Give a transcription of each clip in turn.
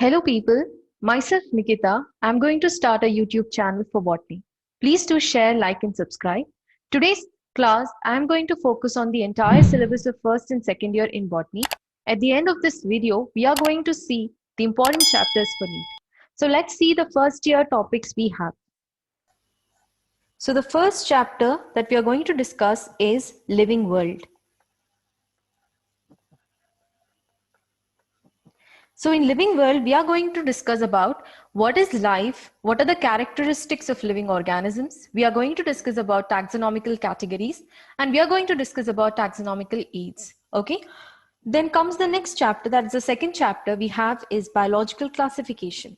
Hello people, myself Nikita. I'm going to start a YouTube channel for botany. Please do share, like and subscribe. Today's class, I'm going to focus on the entire syllabus of first and second year in botany. At the end of this video, we are going to see the important chapters for NEET. So let's see the first year topics we have. So the first chapter that we are going to discuss is Living World. So in Living World, we are going to discuss about what is life, what are the characteristics of living organisms. We are going to discuss about taxonomical categories, and we are going to discuss about taxonomical aids. Okay. Then comes the next chapter, that is the second chapter we have is biological classification.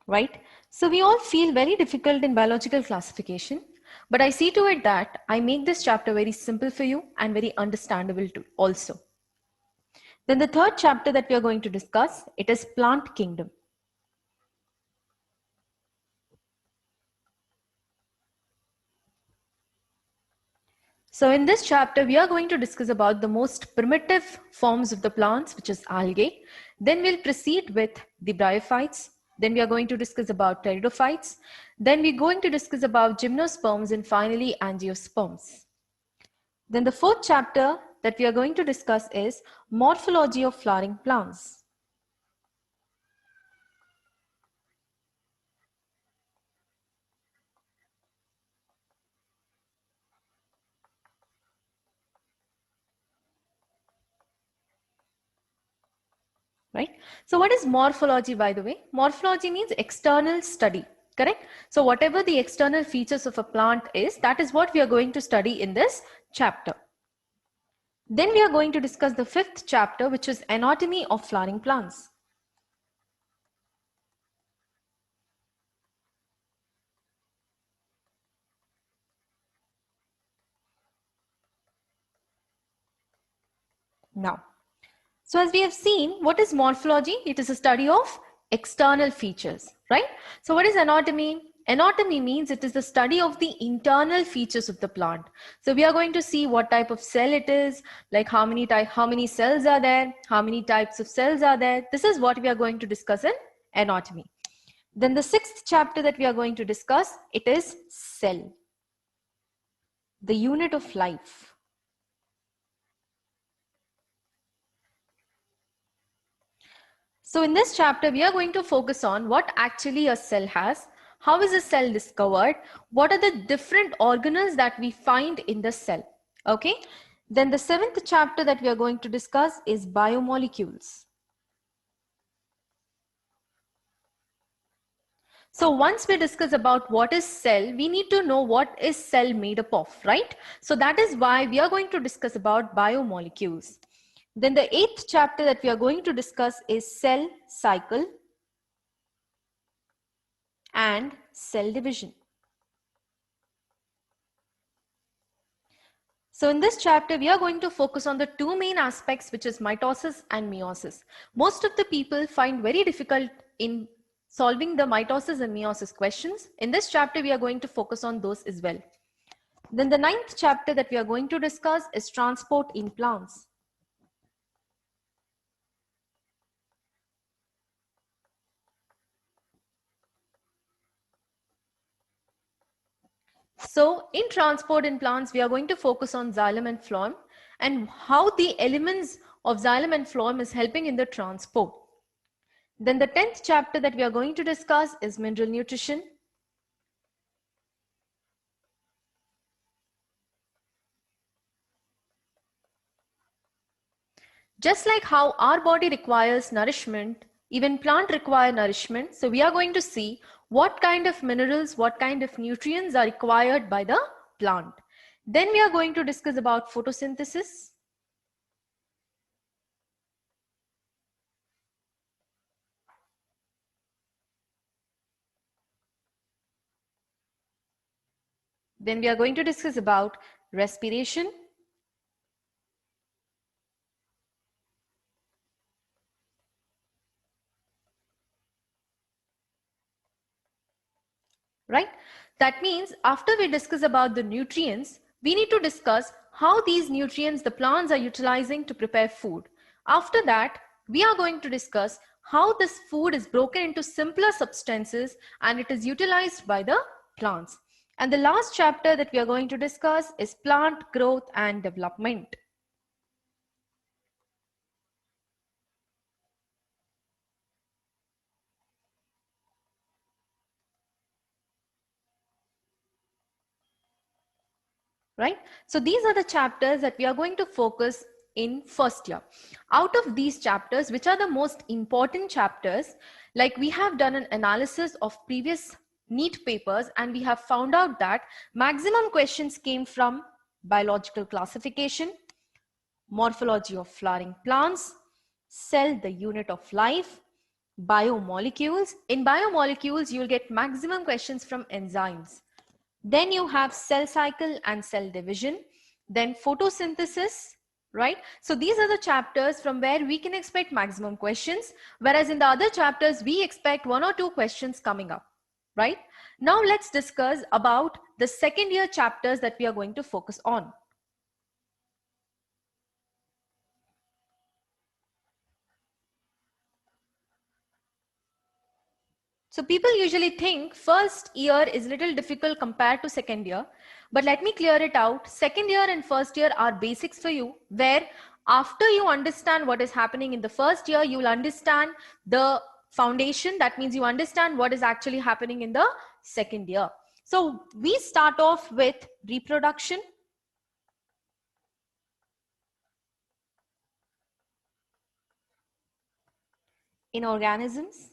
Right? So we all feel very difficult in biological classification, but I see to it that I make this chapter very simple for you and very understandable too also. Then the third chapter that we are going to discuss, it is plant kingdom. So in this chapter, we are going to discuss about the most primitive forms of the plants, which is algae. Then we'll proceed with the bryophytes. Then we are going to discuss about pteridophytes. Then we're going to discuss about gymnosperms and finally angiosperms. Then the fourth chapter that we are going to discuss is morphology of flowering plants. Right? So what is morphology, by the way? Morphology means external study, correct? So whatever the external features of a plant is, that is what we are going to study in this chapter. Then we are going to discuss the fifth chapter, which is anatomy of flowering plants. Now, so as we have seen, what is morphology? It is a study of external features, right? So what is anatomy? Anatomy means it is the study of the internal features of the plant. So we are going to see what type of cell it is, like how many cells are there, how many types of cells are there. This is what we are going to discuss in anatomy. Then the sixth chapter that we are going to discuss, it is cell, the unit of life. So in this chapter, we are going to focus on what actually a cell has, how is a cell discovered, what are the different organelles that we find in the cell, okay? Then the seventh chapter that we are going to discuss is biomolecules. So once we discuss about what is cell, we need to know what is cell made up of, right? So that is why we are going to discuss about biomolecules. Then the eighth chapter that we are going to discuss is cell cycle and cell division. So in this chapter, we are going to focus on the two main aspects, which is mitosis and meiosis. Most of the people find very difficult in solving the mitosis and meiosis questions. In this chapter, we are going to focus on those as well. Then the ninth chapter that we are going to discuss is transport in plants. So in transport in plants, we are going to focus on xylem and phloem and how the elements of xylem and phloem is helping in the transport. Then the 10th chapter that we are going to discuss is mineral nutrition. Just like how our body requires nourishment, even plant require nourishment. So we are going to see what kind of minerals, what kind of nutrients are required by the plant. Then we are going to discuss about photosynthesis. Then we are going to discuss about respiration. Right? That means after we discuss about the nutrients, we need to discuss how these nutrients the plants are utilizing to prepare food. After that, we are going to discuss how this food is broken into simpler substances and it is utilized by the plants. And the last chapter that we are going to discuss is plant growth and development. Right? So these are the chapters that we are going to focus in first year. Out of these chapters, which are the most important chapters, like we have done an analysis of previous NEET papers and we have found out that maximum questions came from biological classification, morphology of flowering plants, cell the unit of life, biomolecules. In biomolecules, you'll get maximum questions from enzymes. Then you have cell cycle and cell division, then photosynthesis, right? So these are the chapters from where we can expect maximum questions, whereas in the other chapters, we expect 1 or 2 questions coming up, right? Now let's discuss about the second year chapters that we are going to focus on. So people usually think first year is a little difficult compared to second year, but let me clear it out. Second year and first year are basics for you, where after you understand what is happening in the first year, you will understand the foundation. That means you understand what is actually happening in the second year. So we start off with reproduction. In organisms.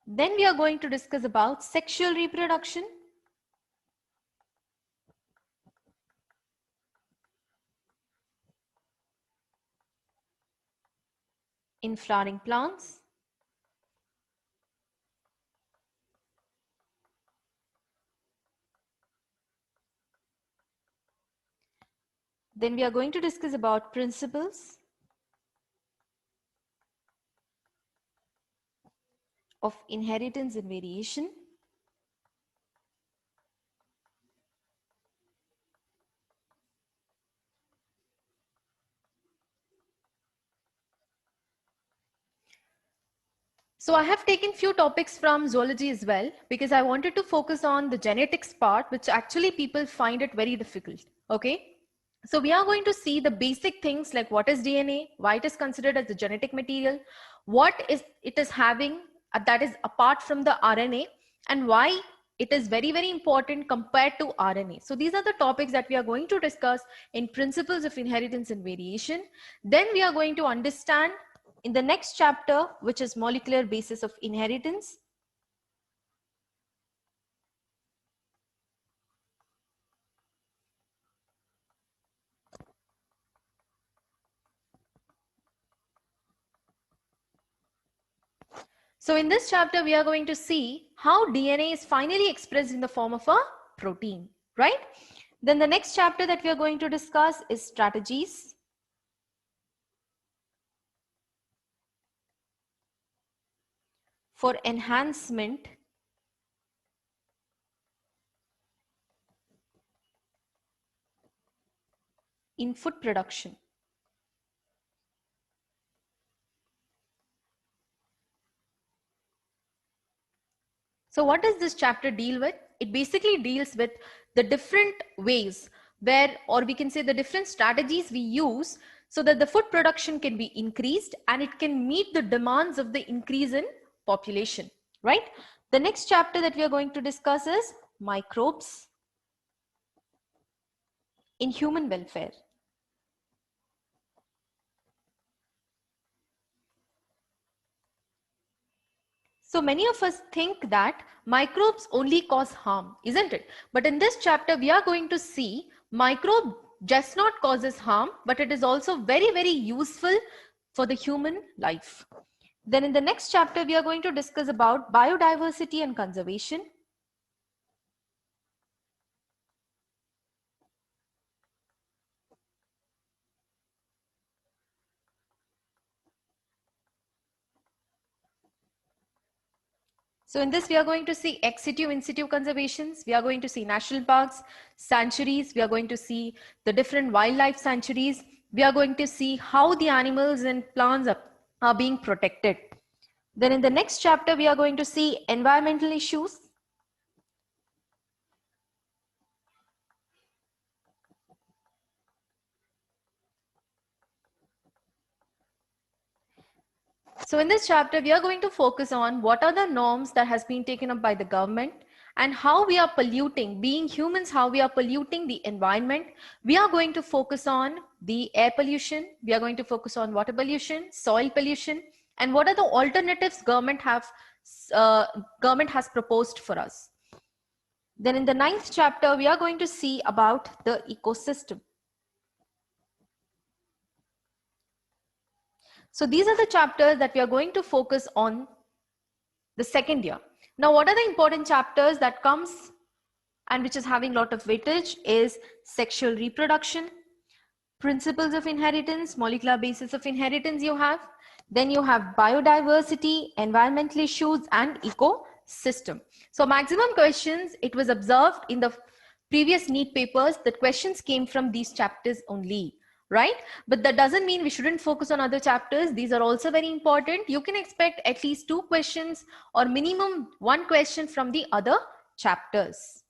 Then we are going to discuss about sexual reproduction. In flowering plants. Then we are going to discuss about principles of inheritance and variation. So I have taken few topics from zoology as well, because I wanted to focus on the genetics part, which actually people find it very difficult. Okay. So we are going to see the basic things like what is DNA, why it is considered as the genetic material, what is it is having that is apart from the RNA, and why it is very, very important compared to RNA. So these are the topics that we are going to discuss in principles of inheritance and variation. Then we are going to understand in the next chapter, which is molecular basis of inheritance. So in this chapter, we are going to see how DNA is finally expressed in the form of a protein, right? Then the next chapter that we are going to discuss is strategies. For enhancement in food production. So what does this chapter deal with? It basically deals with the different ways where, or we can say the different strategies we use so that the food production can be increased and it can meet the demands of the increase in population, right? The next chapter that we are going to discuss is microbes in human welfare. So many of us think that microbes only cause harm, isn't it? But in this chapter, we are going to see microbe just not causes harm, but it is also very, very useful for the human life. Then in the next chapter, we are going to discuss about biodiversity and conservation. So in this, we are going to see ex situ, in situ conservations. We are going to see national parks, sanctuaries. We are going to see the different wildlife sanctuaries. We are going to see how the animals and plants are being protected. Then in the next chapter, we are going to see environmental issues. So in this chapter, we are going to focus on what are the norms that has been taken up by the government and how we are polluting, being humans, how we are polluting the environment. We are going to focus on the air pollution. We are going to focus on water pollution, soil pollution, and what are the alternatives government has proposed for us. Then in the 9th chapter, we are going to see about the ecosystem. So these are the chapters that we are going to focus on the second year. Now, what are the important chapters that comes and which is having a lot of weightage is sexual reproduction, principles of inheritance, molecular basis of inheritance you have. Then you have biodiversity, environmental issues, and ecosystem. So maximum questions, it was observed in the previous NEET papers that questions came from these chapters only, right? But that doesn't mean we shouldn't focus on other chapters. These are also very important. You can expect at least 2 questions or minimum 1 question from the other chapters.